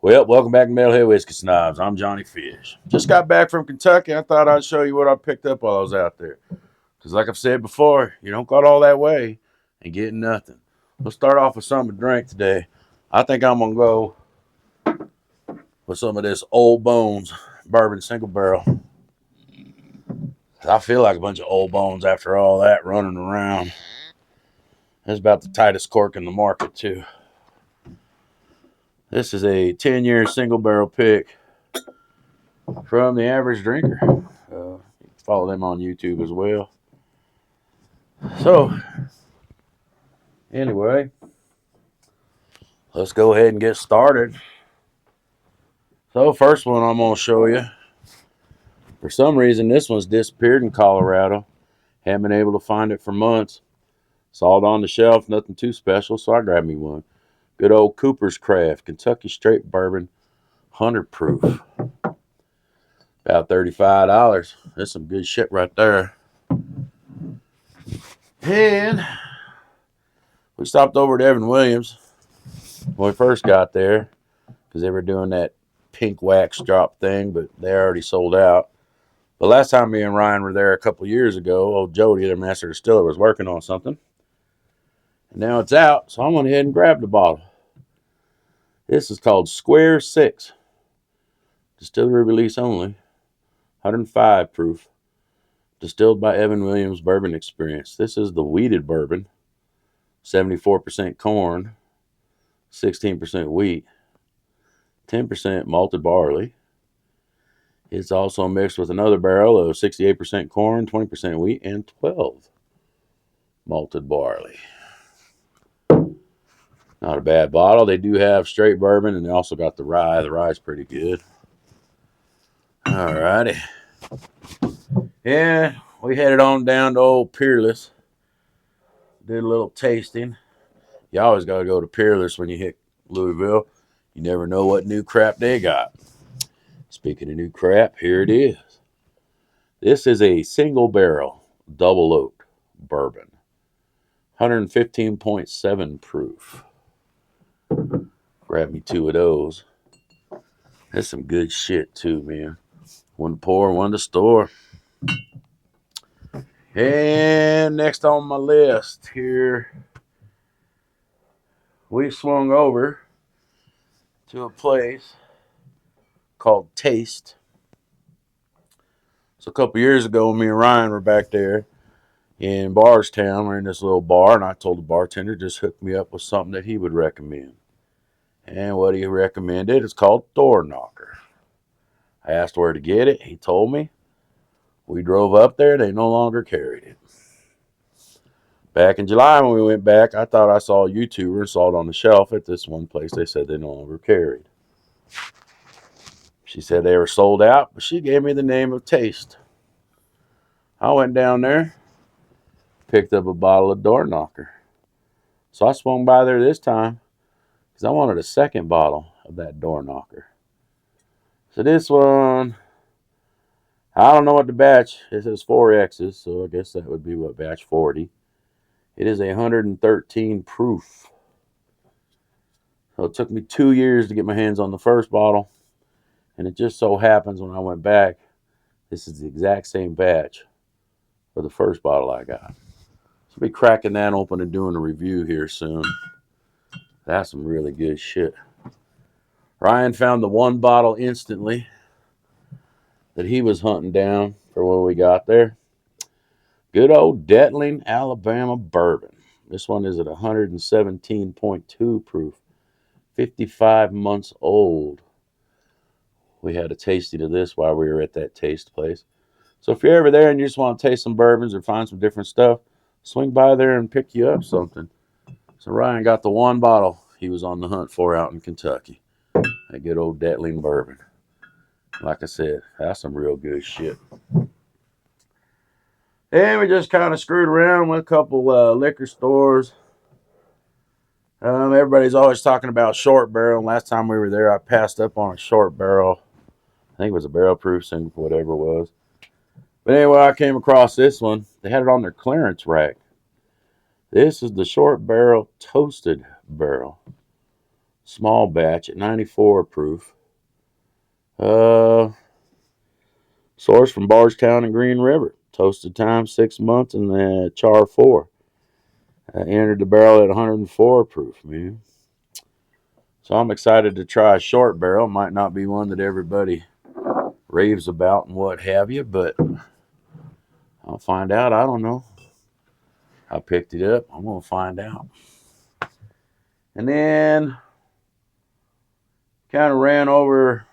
Well, welcome back to Metalhead Whiskey Snobs. I'm Johnny Fish. Just got back from Kentucky. I thought I'd show you what I picked up while I was out there. Because like I've said before, you don't go all that way and get nothing. Let's start off with something to drink today. I think I'm going to go with some of this Old Bones Bourbon Single Barrel. I feel like a bunch of old bones after all that running around. That's about the tightest cork in the market, too. This is a 10-year single barrel pick from the average drinker. Follow them on YouTube as well. So, anyway, let's go ahead and get started. So, first one I'm going to show you. For some reason, this one's disappeared in Colorado. Haven't been able to find it for months. Saw it on the shelf, nothing too special, so I grabbed me one. Good old Cooper's Craft, Kentucky Straight Bourbon, 100 proof. About $35. That's some good shit right there. And we stopped over at Evan Williams when we first got there because they were doing that pink wax drop thing, but they already sold out. The last time me and Ryan were there a couple years ago, old Jody, their master distiller, was working on something. And now it's out, so I went ahead and grabbed the bottle. This is called Square 6. Distillery release only. 105 proof. Distilled by Evan Williams Bourbon Experience. This is the wheated bourbon. 74% corn. 16% wheat. 10% malted barley. It's also mixed with another barrel of 68% corn, 20% wheat, and 12 malted barley. Not a bad bottle. They do have straight bourbon, and they also got the rye. The rye's pretty good. Alrighty. Yeah, we headed on down to old Peerless. Did a little tasting. You always got to go to Peerless when you hit Louisville. You never know what new crap they got. Speaking of new crap, here it is. This is a single barrel, double oak bourbon. 115.7 proof. Grab me two of those. That's some good shit too, man. One to pour, one to store. And next on my list here, we swung over to a place called Taste. So a couple years ago, me and Ryan were back there in Bardstown. We're in this little bar, and I told the bartender just hook me up with something that he would recommend. And what he recommended is called Door Knocker. I asked where to get it. He told me. We drove up there. They no longer carried it. Back in July when we went back, I thought I saw a YouTuber and saw it on the shelf at this one place. They said they no longer carried. She said they were sold out, but she gave me the name of Taste. I went down there, picked up a bottle of Door Knocker. So I swung by there this time because I wanted a second bottle of that Door Knocker. So this one, I don't know what the batch, it says 4X's, so I guess that would be what, batch 40. It is 113 proof. So it took me 2 years to get my hands on the first bottle. And it just so happens when I went back, this is the exact same batch for the first bottle I got. So I'll be cracking that open and doing a review here soon. That's some really good shit. Ryan found the one bottle instantly that he was hunting down for when we got there. Good old Detling, Alabama bourbon. This one is at 117.2 proof. 55 months old. We had a tasting of this while we were at that taste place. So if you're ever there and you just want to taste some bourbons or find some different stuff, swing by there and pick you up something. So Ryan got the one bottle he was on the hunt for out in Kentucky. That good old Detling bourbon. Like I said, that's some real good shit. And we just kind of screwed around with a couple liquor stores. Everybody's always talking about short barrel. Last time we were there, I passed up on a short barrel. I think it was a barrel proof single, whatever it was. But anyway, I came across this one. They had it on their clearance rack. This is the short barrel toasted barrel. Small batch at 94 proof. Uh, Sourced from Bardstown and Green River. Toasted time 6 months and the char 4. Entered the barrel at 104 proof, man. So I'm excited to try a short barrel. Might not be one that everybody raves about and what have you, but I'll find out. I don't know. I picked it up. I'm going to find out. And then kind of ran over.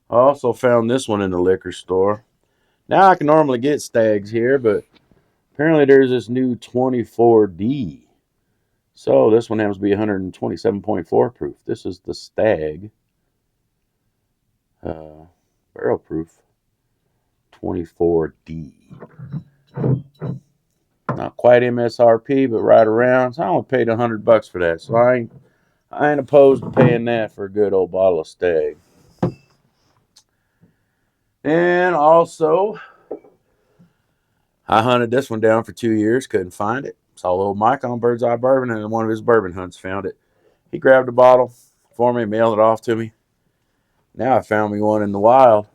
I also found this one in the liquor store. Now I can normally get stags here, but apparently there's this new 24D. So this one happens to be 127.4 proof. This is the stag barrel proof 24D. Not quite MSRP, but right around. So I only paid $100 for that. So I ain't opposed to paying that for a good old bottle of stag. And also, I hunted this one down for 2 years, couldn't find it. Saw little Mike on Bird's Eye Bourbon, and one of his bourbon hunts found it. He grabbed a bottle for me, mailed it off to me. Now I found me one in the wild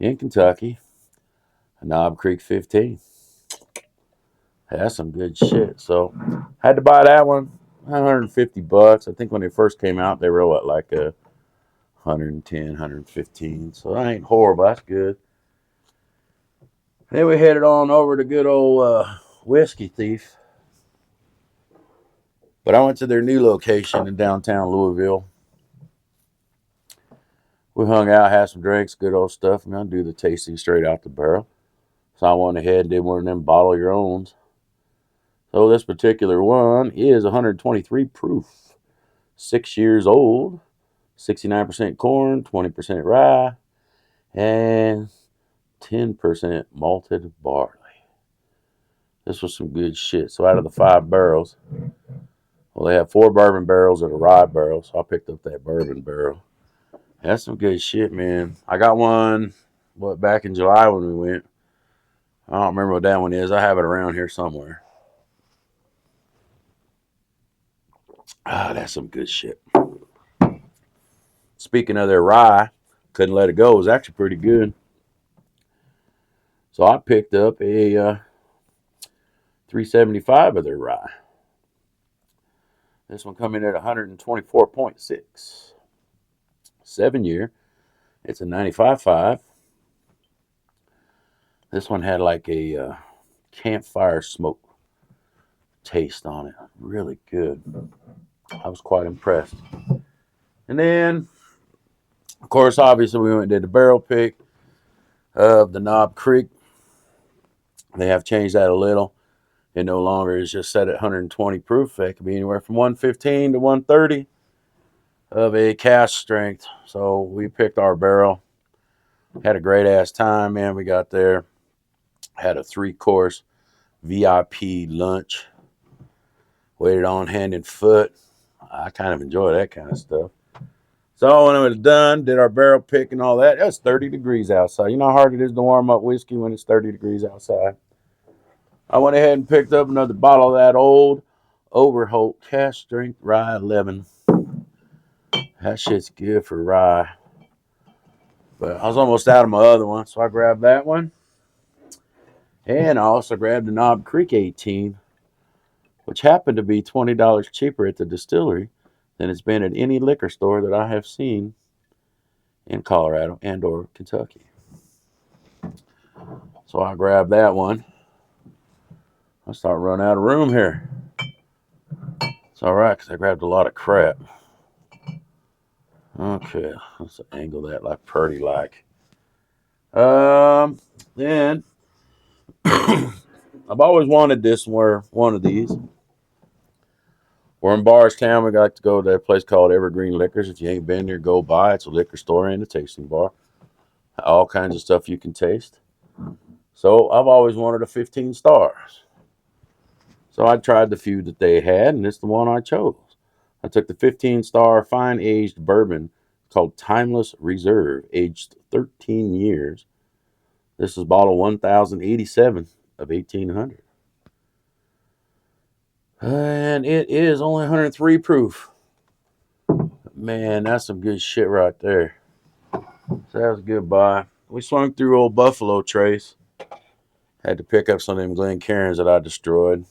in Kentucky, a Knob Creek 15. That's some good shit. So had to buy that one, $150. I think when they first came out, they were what, like a 110, 115. So that ain't horrible. That's good. Then we headed on over to good old Whiskey Thief. But I went to their new location in downtown Louisville. We hung out, had some drinks, good old stuff. I'm going to do the tasting straight out the barrel. So I went ahead and did one of them bottle your owns. So this particular one is 123 proof. 6 years old. 69% corn, 20% rye, and 10% malted barley. This was some good shit. So out of the 5 barrels, well, they have 4 bourbon barrels and a rye barrel. So I picked up that bourbon barrel. That's some good shit, man. I got one, back in July when we went. I don't remember what that one is. I have it around here somewhere. That's some good shit. Speaking of their rye, couldn't let it go. It was actually pretty good. So I picked up a 375 of their rye. This one coming in at 124.6. 7 year. It's a 95.5. This one had like a campfire smoke taste on it. Really good. I was quite impressed. And then, of course, obviously we went and did the barrel pick of the Knob Creek. They have changed that a little. It no longer is just set at 120 proof. It could be anywhere from 115 to 130 of a cask strength. So we picked our barrel. Had a great ass time, man. We got there. Had a 3-course VIP lunch. Waited on hand and foot. I kind of enjoy that kind of stuff. So when it was done, did our barrel pick and all that. It was 30 degrees outside. You know how hard it is to warm up whiskey when it's 30 degrees outside. I went ahead and picked up another bottle of that old Overholt cask strength rye 11. That shit's good for rye. But I was almost out of my other one, so I grabbed that one. And I also grabbed the Knob Creek 18, which happened to be $20 cheaper at the distillery than it's been at any liquor store that I have seen in Colorado and or Kentucky. So I grabbed that one. I start running out of room here. It's all right, because I grabbed a lot of crap. Okay, let's angle that like pretty like. Then I've always wanted one of these. We're in Bardstown. We got to go to a place called Evergreen Liquors. If you ain't been there, go by. It's a liquor store and a tasting bar. All kinds of stuff you can taste. So I've always wanted a 15 stars. So I tried the few that they had, and it's the one I chose. I took the 15-star fine-aged bourbon called Timeless Reserve, aged 13 years. This is bottle 1087 of 1800. And it is only 103 proof. Man, that's some good shit right there. So that was a good buy. We swung through old Buffalo Trace. Had to pick up some of them Glencairns that I destroyed.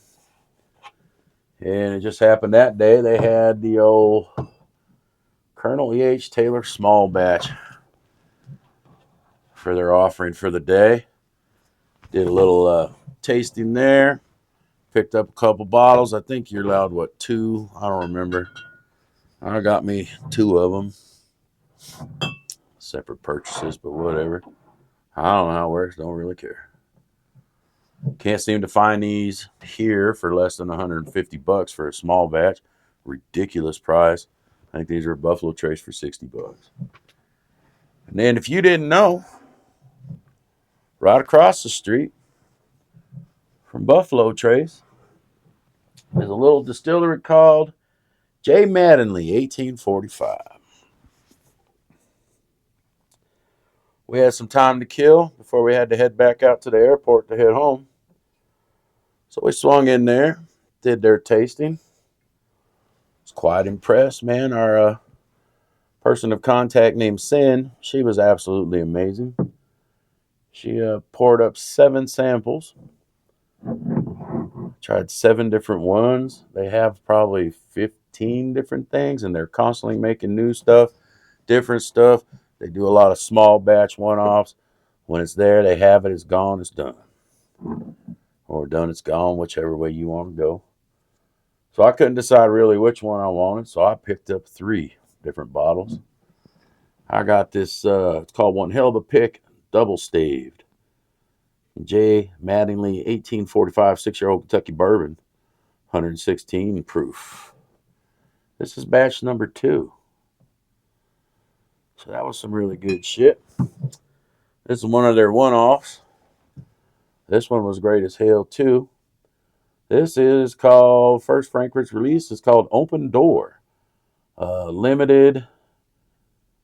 And it just happened that day they had the old Colonel E.H. Taylor small batch for their offering for the day. Did a little tasting there. Picked up a couple bottles. I think you're allowed, what, 2? I don't remember. I got me 2 of them. Separate purchases, but whatever. I don't know how it works. Don't really care. Can't seem to find these here for less than $150 for a small batch. Ridiculous price. I think these are Buffalo Trace for $60. And then if you didn't know, right across the street from Buffalo Trace is a little distillery called J. Mattingly, 1845. We had some time to kill before we had to head back out to the airport to head home. So we swung in there, did their tasting. Was quite impressed, man. Our person of contact named Sin, she was absolutely amazing. She poured up 7 samples. Tried 7 different ones. They have probably 15 different things, and they're constantly making new stuff, different stuff. They do a lot of small batch one-offs. When it's there, they have it. It's gone. It's done. Or done, it's gone, whichever way you want to go. So I couldn't decide really which one I wanted, so I picked up 3 different bottles. I got this, it's called One Hell of a Pick, double staved. J. Mattingly, 1845, 6-year-old Kentucky bourbon, 116 proof. This is batch number 2. So that was some really good shit. This is one of their one-offs. This one was great as hell, too. This is called, first Frankfurt's release is called Open Door. Limited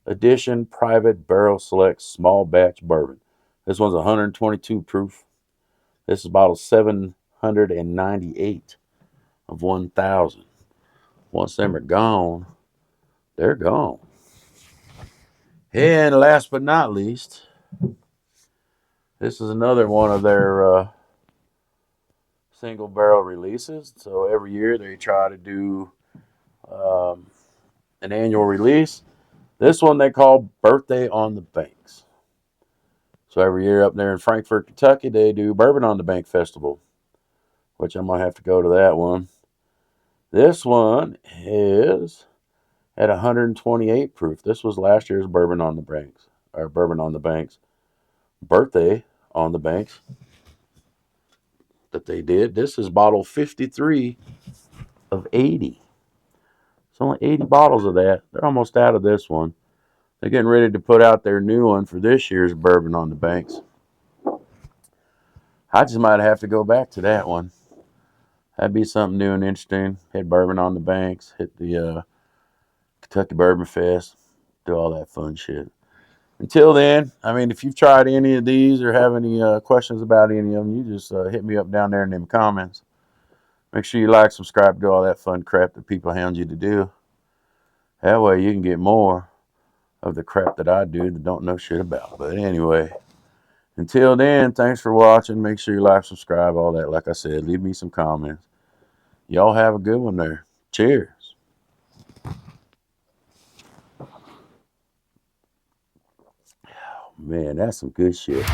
edition private barrel select small batch bourbon. This one's 122 proof. This is bottle 798 of 1,000. Once them are gone, they're gone. And last but not least, this is another one of their single barrel releases. So every year they try to do an annual release. This one they call Birthday on the Banks. So every year up there in Frankfort, Kentucky, they do Bourbon on the Bank Festival, which I might have to go to that one. This one is at 128 proof. This was last year's Bourbon on the Banks, or Bourbon on the Banks Birthday on the Banks that they did. This is bottle 53 of 80. It's only 80 bottles of that. They're almost out of this one. They're getting ready to put out their new one for this year's Bourbon on the Banks. I just might have to go back to that one. That'd be something new and interesting. Hit Bourbon on the Banks, hit the Kentucky Bourbon Fest, do all that fun shit. Until then, I mean, if you've tried any of these or have any questions about any of them, you just hit me up down there in them comments. Make sure you like, subscribe, do all that fun crap that people hound you to do. That way you can get more of the crap that I do that don't know shit about. But anyway, until then, thanks for watching. Make sure you like, subscribe, all that. Like I said, leave me some comments. Y'all have a good one there. Cheers. Man, that's some good shit.